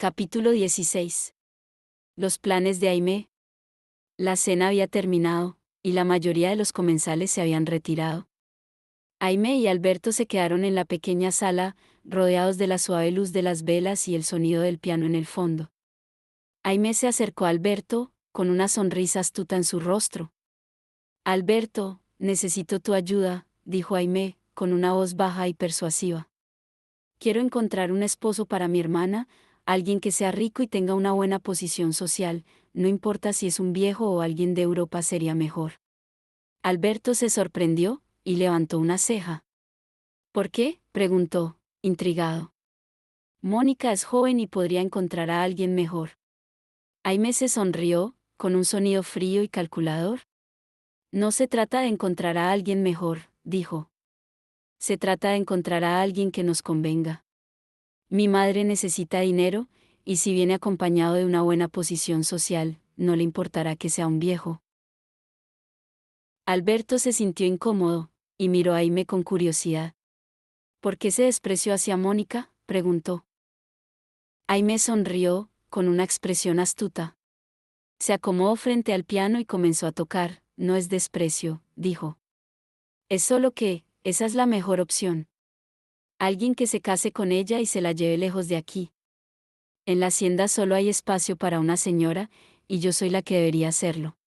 Capítulo 16. Los planes de Aimé. La cena había terminado, y la mayoría de los comensales se habían retirado. Aimé y Alberto se quedaron en la pequeña sala, rodeados de la suave luz de las velas y el sonido del piano en el fondo. Aimé se acercó a Alberto, con una sonrisa astuta en su rostro. Alberto, necesito tu ayuda, dijo Aimé, con una voz baja y persuasiva. Quiero encontrar un esposo para mi hermana, alguien que sea rico y tenga una buena posición social, no importa si es un viejo o alguien de Europa sería mejor. Alberto se sorprendió, y levantó una ceja. ¿Por qué?, preguntó, intrigado. Mónica es joven y podría encontrar a alguien mejor. Aimé se sonrió, con un sonido frío y calculador. No se trata de encontrar a alguien mejor, dijo. Se trata de encontrar a alguien que nos convenga. Mi madre necesita dinero, y si viene acompañado de una buena posición social, no le importará que sea un viejo. Alberto se sintió incómodo, y miró a Aimé con curiosidad. ¿Por qué se despreció hacia Mónica?, preguntó. Aimé sonrió, con una expresión astuta. Se acomodó frente al piano y comenzó a tocar. No es desprecio, dijo. Es solo que, esa es la mejor opción. Alguien que se case con ella y se la lleve lejos de aquí. En la hacienda solo hay espacio para una señora, y yo soy la que debería hacerlo.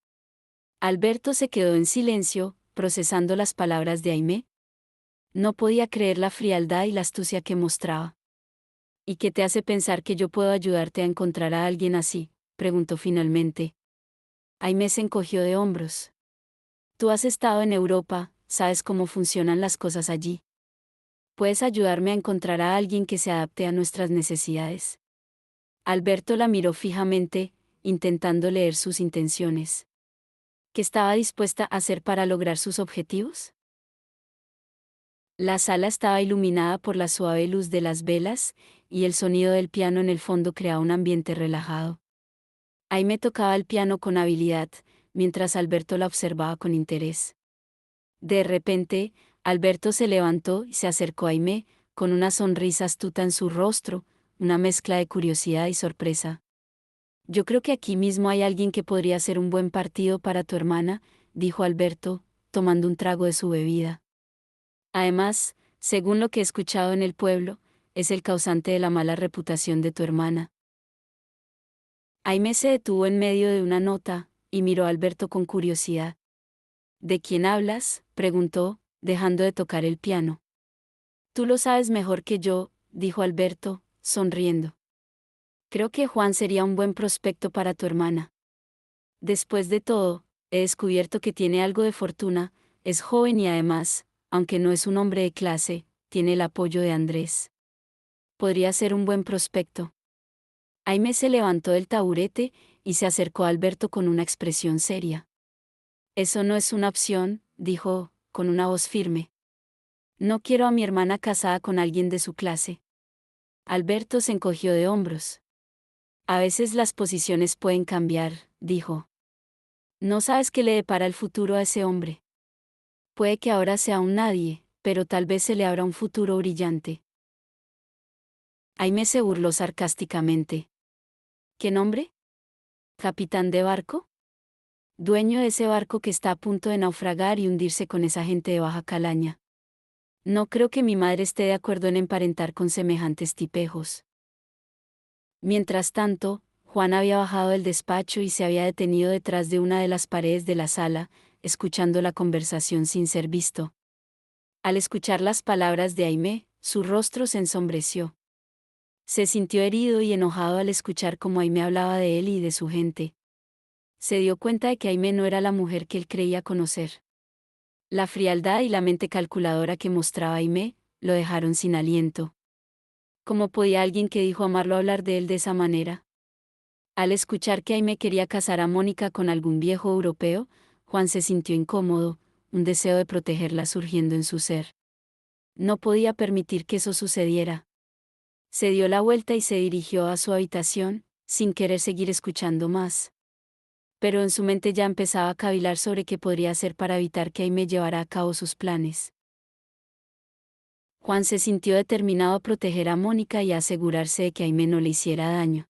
Alberto se quedó en silencio, procesando las palabras de Aimé. No podía creer la frialdad y la astucia que mostraba. ¿Y qué te hace pensar que yo puedo ayudarte a encontrar a alguien así?, preguntó finalmente. Aimé se encogió de hombros. Tú has estado en Europa, sabes cómo funcionan las cosas allí. Puedes ayudarme a encontrar a alguien que se adapte a nuestras necesidades. Alberto la miró fijamente, intentando leer sus intenciones. ¿Qué estaba dispuesta a hacer para lograr sus objetivos? La sala estaba iluminada por la suave luz de las velas, y el sonido del piano en el fondo creaba un ambiente relajado. Aimé tocaba el piano con habilidad, mientras Alberto la observaba con interés. De repente, Alberto se levantó y se acercó a Aimé, con una sonrisa astuta en su rostro, una mezcla de curiosidad y sorpresa. Yo creo que aquí mismo hay alguien que podría ser un buen partido para tu hermana, dijo Alberto, tomando un trago de su bebida. Además, según lo que he escuchado en el pueblo, es el causante de la mala reputación de tu hermana. Aimé se detuvo en medio de una nota, y miró a Alberto con curiosidad. ¿De quién hablas?, preguntó, dejando de tocar el piano. Tú lo sabes mejor que yo, dijo Alberto, sonriendo. Creo que Juan sería un buen prospecto para tu hermana. Después de todo, he descubierto que tiene algo de fortuna, es joven y además, aunque no es un hombre de clase, tiene el apoyo de Andrés. Podría ser un buen prospecto. Aimé se levantó del taburete y se acercó a Alberto con una expresión seria. Eso no es una opción, dijo, con una voz firme. No quiero a mi hermana casada con alguien de su clase. Alberto se encogió de hombros. A veces las posiciones pueden cambiar, dijo. No sabes qué le depara el futuro a ese hombre. Puede que ahora sea un nadie, pero tal vez se le abra un futuro brillante. Aimé se burló sarcásticamente. ¿Qué nombre? ¿Capitán de barco? Dueño de ese barco que está a punto de naufragar y hundirse con esa gente de baja calaña. No creo que mi madre esté de acuerdo en emparentar con semejantes tipejos. Mientras tanto, Juan había bajado del despacho y se había detenido detrás de una de las paredes de la sala, escuchando la conversación sin ser visto. Al escuchar las palabras de Aimé, su rostro se ensombreció. Se sintió herido y enojado al escuchar cómo Aimé hablaba de él y de su gente. Se dio cuenta de que Aimé no era la mujer que él creía conocer. La frialdad y la mente calculadora que mostraba Aimé, lo dejaron sin aliento. ¿Cómo podía alguien que dijo amarlo hablar de él de esa manera? Al escuchar que Aimé quería casar a Mónica con algún viejo europeo, Juan se sintió incómodo, un deseo de protegerla surgiendo en su ser. No podía permitir que eso sucediera. Se dio la vuelta y se dirigió a su habitación, sin querer seguir escuchando más. Pero en su mente ya empezaba a cavilar sobre qué podría hacer para evitar que Aimé llevara a cabo sus planes. Juan se sintió determinado a proteger a Mónica y a asegurarse de que Aimee no le hiciera daño.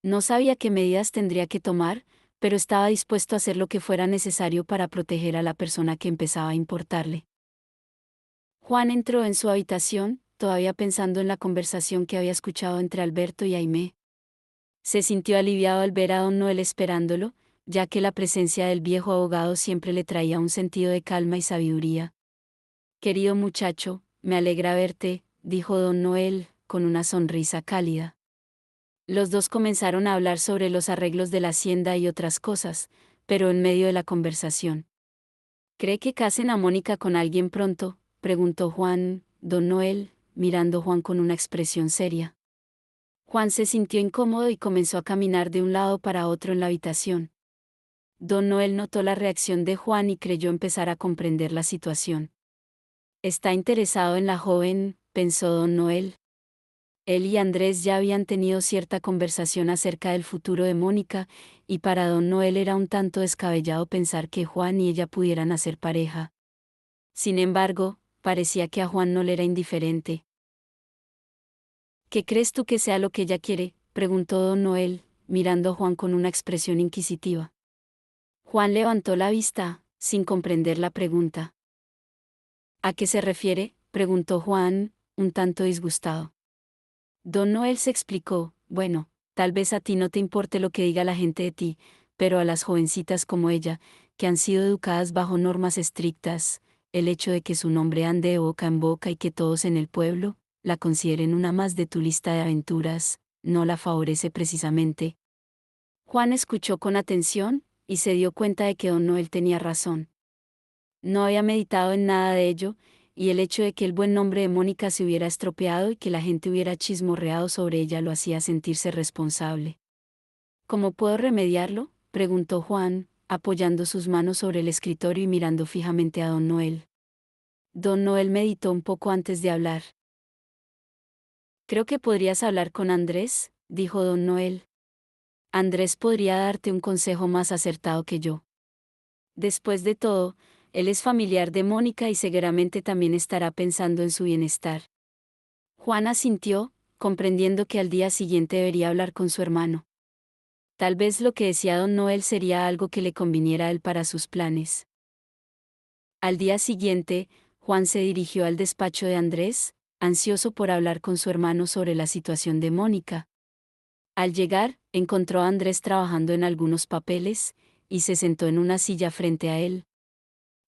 No sabía qué medidas tendría que tomar, pero estaba dispuesto a hacer lo que fuera necesario para proteger a la persona que empezaba a importarle. Juan entró en su habitación, todavía pensando en la conversación que había escuchado entre Alberto y Aimee. Se sintió aliviado al ver a don Noel esperándolo, ya que la presencia del viejo abogado siempre le traía un sentido de calma y sabiduría. Querido muchacho, me alegra verte, dijo don Noel, con una sonrisa cálida. Los dos comenzaron a hablar sobre los arreglos de la hacienda y otras cosas, pero en medio de la conversación. ¿Cree que casen a Mónica con alguien pronto?, preguntó don Noel, mirando a Juan con una expresión seria. Juan se sintió incómodo y comenzó a caminar de un lado para otro en la habitación. Don Noel notó la reacción de Juan y creyó empezar a comprender la situación. Está interesado en la joven, pensó don Noel. Él y Andrés ya habían tenido cierta conversación acerca del futuro de Mónica, y para don Noel era un tanto descabellado pensar que Juan y ella pudieran hacer pareja. Sin embargo, parecía que a Juan no le era indiferente. ¿Qué crees tú que sea lo que ella quiere?, preguntó don Noel, mirando a Juan con una expresión inquisitiva. Juan levantó la vista, sin comprender la pregunta. ¿A qué se refiere?, preguntó Juan, un tanto disgustado. Don Noel se explicó: bueno, tal vez a ti no te importe lo que diga la gente de ti, pero a las jovencitas como ella, que han sido educadas bajo normas estrictas, el hecho de que su nombre ande de boca en boca y que todos en el pueblo la consideren una más de tu lista de aventuras, no la favorece precisamente. Juan escuchó con atención, y se dio cuenta de que don Noel tenía razón. No había meditado en nada de ello, y el hecho de que el buen nombre de Mónica se hubiera estropeado y que la gente hubiera chismorreado sobre ella lo hacía sentirse responsable. ¿Cómo puedo remediarlo?, preguntó Juan, apoyando sus manos sobre el escritorio y mirando fijamente a don Noel. Don Noel meditó un poco antes de hablar. Creo que podrías hablar con Andrés, dijo don Noel. Andrés podría darte un consejo más acertado que yo. Después de todo, él es familiar de Mónica y seguramente también estará pensando en su bienestar. Juan asintió, comprendiendo que al día siguiente debería hablar con su hermano. Tal vez lo que decía don Noel sería algo que le conviniera a él para sus planes. Al día siguiente, Juan se dirigió al despacho de Andrés, ansioso por hablar con su hermano sobre la situación de Mónica. Al llegar, encontró a Andrés trabajando en algunos papeles, y se sentó en una silla frente a él.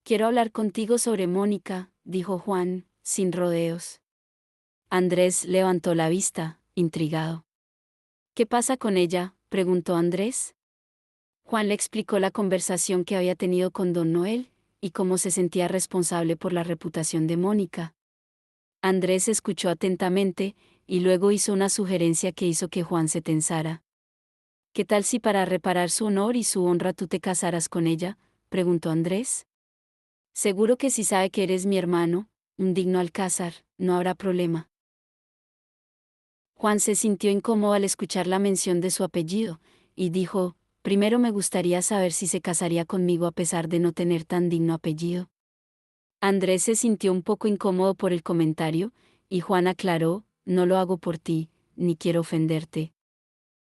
Quiero hablar contigo sobre Mónica, dijo Juan, sin rodeos. Andrés levantó la vista, intrigado. ¿Qué pasa con ella?, preguntó Andrés. Juan le explicó la conversación que había tenido con don Noel, y cómo se sentía responsable por la reputación de Mónica. Andrés escuchó atentamente, y luego hizo una sugerencia que hizo que Juan se tensara. ¿Qué tal si para reparar su honor y su honra tú te casaras con ella?, preguntó Andrés. Seguro que si sabe que eres mi hermano, un digno alcázar, no habrá problema. Juan se sintió incómodo al escuchar la mención de su apellido, y dijo: primero me gustaría saber si se casaría conmigo a pesar de no tener tan digno apellido. Andrés se sintió un poco incómodo por el comentario, y Juan aclaró: no lo hago por ti, ni quiero ofenderte.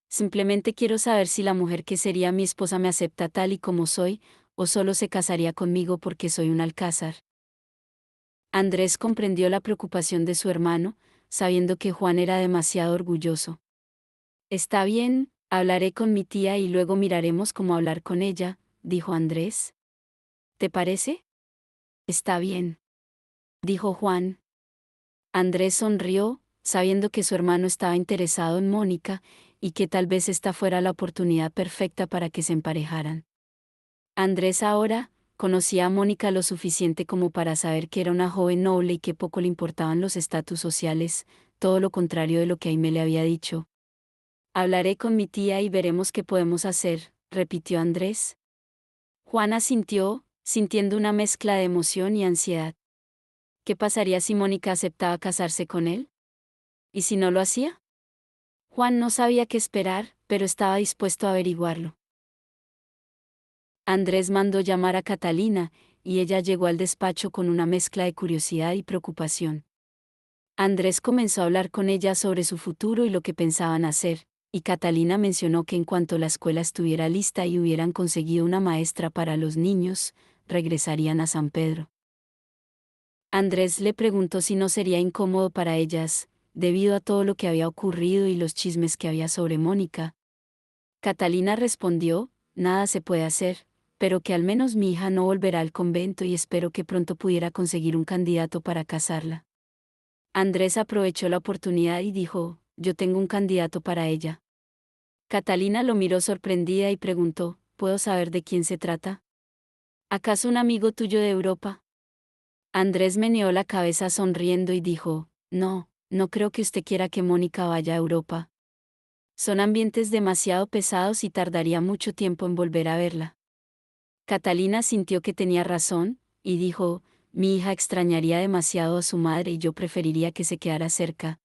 Simplemente quiero saber si la mujer que sería mi esposa me acepta tal y como soy, o solo se casaría conmigo porque soy un alcázar. Andrés comprendió la preocupación de su hermano, sabiendo que Juan era demasiado orgulloso. Está bien, hablaré con mi tía y luego miraremos cómo hablar con ella, dijo Andrés. ¿Te parece? Está bien, dijo Juan. Andrés sonrió, sabiendo que su hermano estaba interesado en Mónica, y que tal vez esta fuera la oportunidad perfecta para que se emparejaran. Andrés ahora conocía a Mónica lo suficiente como para saber que era una joven noble y que poco le importaban los estatus sociales, todo lo contrario de lo que Aimee le había dicho. Hablaré con mi tía y veremos qué podemos hacer, repitió Andrés. Juan asintió, sintiendo una mezcla de emoción y ansiedad. ¿Qué pasaría si Mónica aceptaba casarse con él? ¿Y si no lo hacía? Juan no sabía qué esperar, pero estaba dispuesto a averiguarlo. Andrés mandó llamar a Catalina, y ella llegó al despacho con una mezcla de curiosidad y preocupación. Andrés comenzó a hablar con ella sobre su futuro y lo que pensaban hacer, y Catalina mencionó que en cuanto la escuela estuviera lista y hubieran conseguido una maestra para los niños, regresarían a San Pedro. Andrés le preguntó si no sería incómodo para ellas, debido a todo lo que había ocurrido y los chismes que había sobre Mónica. Catalina respondió, nada se puede hacer, pero que al menos mi hija no volverá al convento y espero que pronto pudiera conseguir un candidato para casarla. Andrés aprovechó la oportunidad y dijo, yo tengo un candidato para ella. Catalina lo miró sorprendida y preguntó, ¿puedo saber de quién se trata? ¿Acaso un amigo tuyo de Europa? Andrés meneó la cabeza sonriendo y dijo, no, no creo que usted quiera que Mónica vaya a Europa. Son ambientes demasiado pesados y tardaría mucho tiempo en volver a verla. Catalina sintió que tenía razón, y dijo, mi hija extrañaría demasiado a su madre y yo preferiría que se quedara cerca.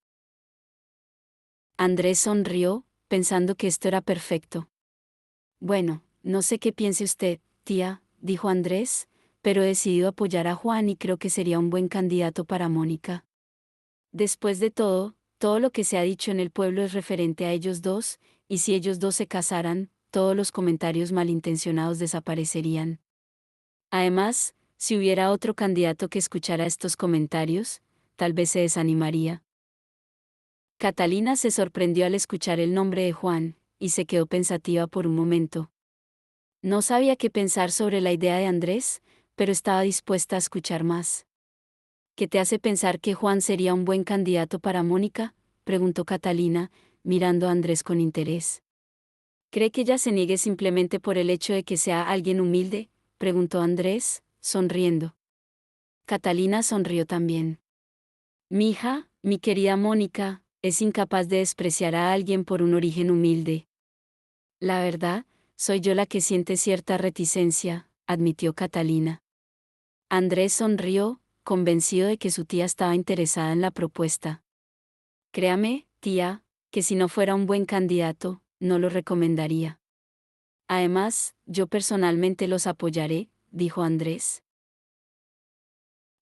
Andrés sonrió, pensando que esto era perfecto. Bueno, no sé qué piense usted, tía, dijo Andrés, pero he decidido apoyar a Juan y creo que sería un buen candidato para Mónica. Después de todo, todo lo que se ha dicho en el pueblo es referente a ellos dos, y si ellos dos se casaran, todos los comentarios malintencionados desaparecerían. Además, si hubiera otro candidato que escuchara estos comentarios, tal vez se desanimaría. Catalina se sorprendió al escuchar el nombre de Juan, y se quedó pensativa por un momento. No sabía qué pensar sobre la idea de Andrés, pero estaba dispuesta a escuchar más. ¿Qué te hace pensar que Juan sería un buen candidato para Mónica?, preguntó Catalina, mirando a Andrés con interés. ¿Cree que ella se niegue simplemente por el hecho de que sea alguien humilde?, preguntó Andrés, sonriendo. Catalina sonrió también. Mi hija, mi querida Mónica, es incapaz de despreciar a alguien por un origen humilde. La verdad, soy yo la que siente cierta reticencia, admitió Catalina. Andrés sonrió, convencido de que su tía estaba interesada en la propuesta. Créame, tía, que si no fuera un buen candidato, no lo recomendaría. Además, yo personalmente los apoyaré, dijo Andrés.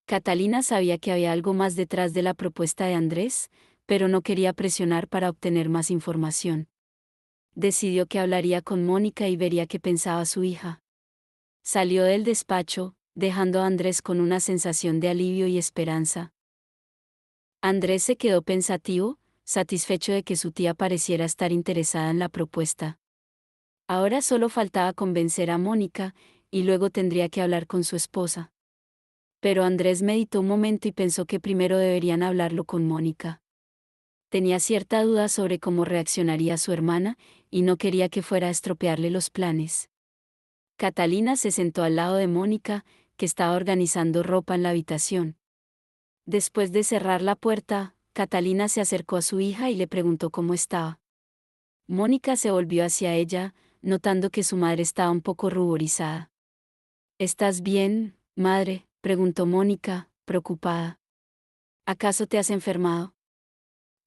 Catalina sabía que había algo más detrás de la propuesta de Andrés, pero no quería presionar para obtener más información. Decidió que hablaría con Mónica y vería qué pensaba su hija. Salió del despacho, dejando a Andrés con una sensación de alivio y esperanza. Andrés se quedó pensativo, satisfecho de que su tía pareciera estar interesada en la propuesta. Ahora solo faltaba convencer a Mónica, y luego tendría que hablar con su esposa. Pero Andrés meditó un momento y pensó que primero deberían hablarlo con Mónica. Tenía cierta duda sobre cómo reaccionaría su hermana, y no quería que fuera a estropearle los planes. Catalina se sentó al lado de Mónica, que estaba organizando ropa en la habitación. Después de cerrar la puerta, Catalina se acercó a su hija y le preguntó cómo estaba. Mónica se volvió hacia ella, notando que su madre estaba un poco ruborizada. ¿Estás bien, madre?, preguntó Mónica, preocupada. ¿Acaso te has enfermado?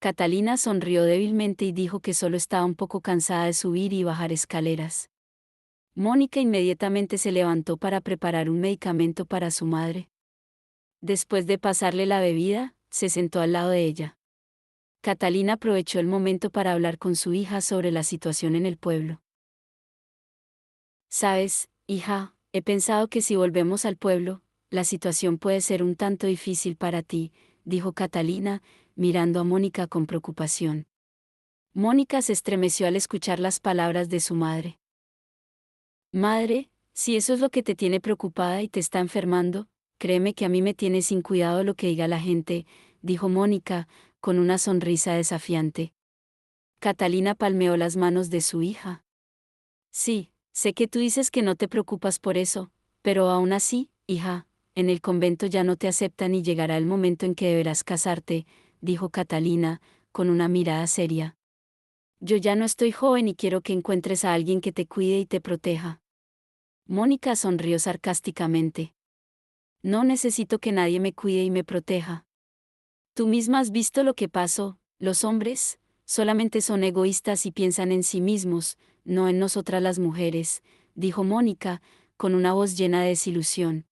Catalina sonrió débilmente y dijo que solo estaba un poco cansada de subir y bajar escaleras. Mónica inmediatamente se levantó para preparar un medicamento para su madre. Después de pasarle la bebida, se sentó al lado de ella. Catalina aprovechó el momento para hablar con su hija sobre la situación en el pueblo. Sabes, hija, he pensado que si volvemos al pueblo, la situación puede ser un tanto difícil para ti, dijo Catalina, mirando a Mónica con preocupación. Mónica se estremeció al escuchar las palabras de su madre. Madre, si eso es lo que te tiene preocupada y te está enfermando, créeme que a mí me tiene sin cuidado lo que diga la gente, dijo Mónica, con una sonrisa desafiante. Catalina palmeó las manos de su hija. Sí, sé que tú dices que no te preocupas por eso, pero aún así, hija, en el convento ya no te aceptan y llegará el momento en que deberás casarte, dijo Catalina, con una mirada seria. Yo ya no estoy joven y quiero que encuentres a alguien que te cuide y te proteja. Mónica sonrió sarcásticamente. No necesito que nadie me cuide y me proteja. Tú misma has visto lo que pasó, los hombres, solamente son egoístas y piensan en sí mismos, no en nosotras las mujeres, dijo Mónica, con una voz llena de desilusión.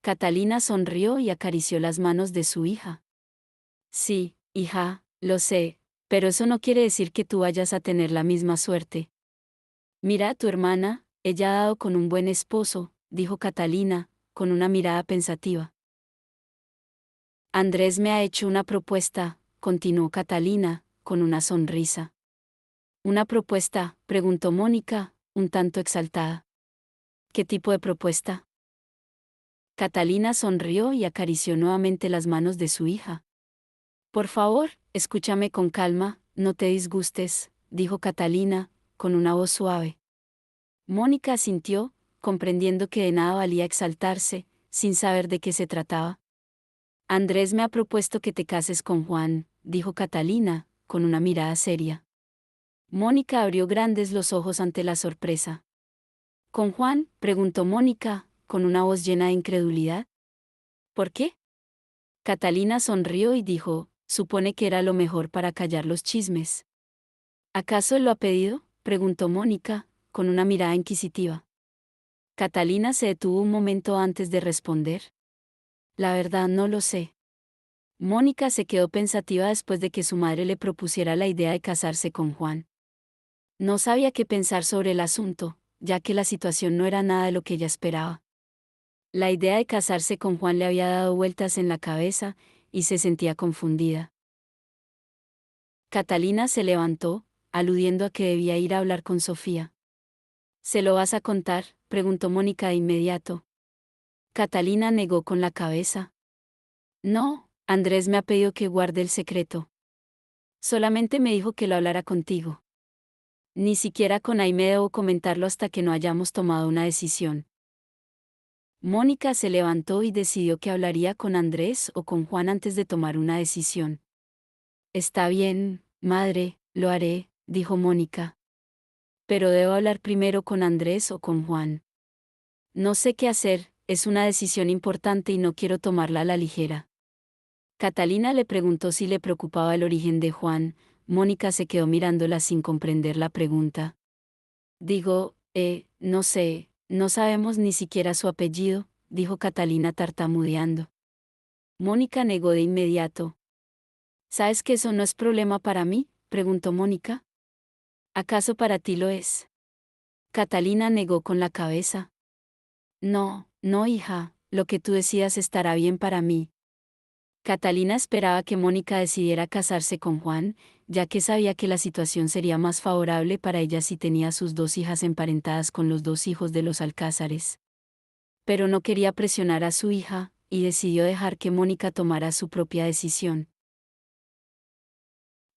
Catalina sonrió y acarició las manos de su hija. Sí, hija, lo sé, pero eso no quiere decir que tú vayas a tener la misma suerte. Mira a tu hermana, ella ha dado con un buen esposo, dijo Catalina, con una mirada pensativa. Andrés me ha hecho una propuesta, continuó Catalina, con una sonrisa. ¿Una propuesta?, preguntó Mónica, un tanto exaltada. ¿Qué tipo de propuesta? Catalina sonrió y acarició nuevamente las manos de su hija. Por favor, escúchame con calma, no te disgustes, dijo Catalina, con una voz suave. Mónica asintió, comprendiendo que de nada valía exaltarse, sin saber de qué se trataba. Andrés me ha propuesto que te cases con Juan, dijo Catalina, con una mirada seria. Mónica abrió grandes los ojos ante la sorpresa. ¿Con Juan?, preguntó Mónica, con una voz llena de incredulidad. ¿Por qué? Catalina sonrió y dijo, supone que era lo mejor para callar los chismes. ¿Acaso él lo ha pedido?, preguntó Mónica, con una mirada inquisitiva. Catalina se detuvo un momento antes de responder. La verdad no lo sé. Mónica se quedó pensativa después de que su madre le propusiera la idea de casarse con Juan. No sabía qué pensar sobre el asunto, ya que la situación no era nada de lo que ella esperaba. La idea de casarse con Juan le había dado vueltas en la cabeza, y se sentía confundida. Catalina se levantó, aludiendo a que debía ir a hablar con Sofía. ¿Se lo vas a contar?, preguntó Mónica de inmediato. Catalina negó con la cabeza. No, Andrés me ha pedido que guarde el secreto. Solamente me dijo que lo hablara contigo. Ni siquiera con Aimé debo comentarlo hasta que no hayamos tomado una decisión. Mónica se levantó y decidió que hablaría con Andrés o con Juan antes de tomar una decisión. Está bien, madre, lo haré, dijo Mónica. Pero debo hablar primero con Andrés o con Juan. No sé qué hacer, es una decisión importante y no quiero tomarla a la ligera. Catalina le preguntó si le preocupaba el origen de Juan. Mónica se quedó mirándola sin comprender la pregunta. Digo, no sé, no sabemos ni siquiera su apellido, dijo Catalina tartamudeando. Mónica negó de inmediato. ¿Sabes que eso no es problema para mí?, preguntó Mónica. ¿Acaso para ti lo es? Catalina negó con la cabeza. No, no, hija, lo que tú decidas estará bien para mí. Catalina esperaba que Mónica decidiera casarse con Juan, ya que sabía que la situación sería más favorable para ella si tenía sus dos hijas emparentadas con los dos hijos de los Alcázares. Pero no quería presionar a su hija, y decidió dejar que Mónica tomara su propia decisión.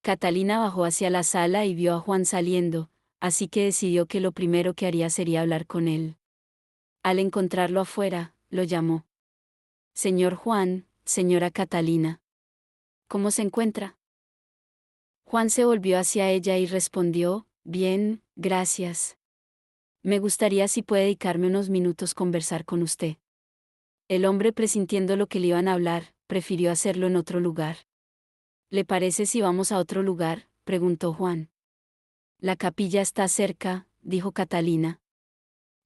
Catalina bajó hacia la sala y vio a Juan saliendo, así que decidió que lo primero que haría sería hablar con él. Al encontrarlo afuera, lo llamó. Señor Juan, señora Catalina. ¿Cómo se encuentra? Juan se volvió hacia ella y respondió, bien, gracias. Me gustaría si puede dedicarme unos minutos conversar con usted. El hombre, presintiendo lo que le iban a hablar, prefirió hacerlo en otro lugar. ¿Le parece si vamos a otro lugar?, preguntó Juan. La capilla está cerca, dijo Catalina.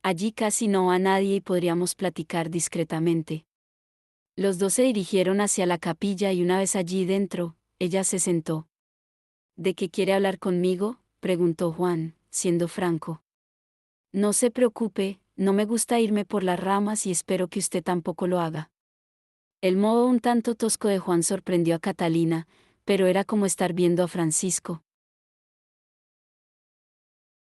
Allí casi no va nadie y podríamos platicar discretamente. Los dos se dirigieron hacia la capilla y una vez allí dentro, ella se sentó. ¿De qué quiere hablar conmigo?, preguntó Juan, siendo franco. No se preocupe, no me gusta irme por las ramas y espero que usted tampoco lo haga. El modo un tanto tosco de Juan sorprendió a Catalina, pero era como estar viendo a Francisco.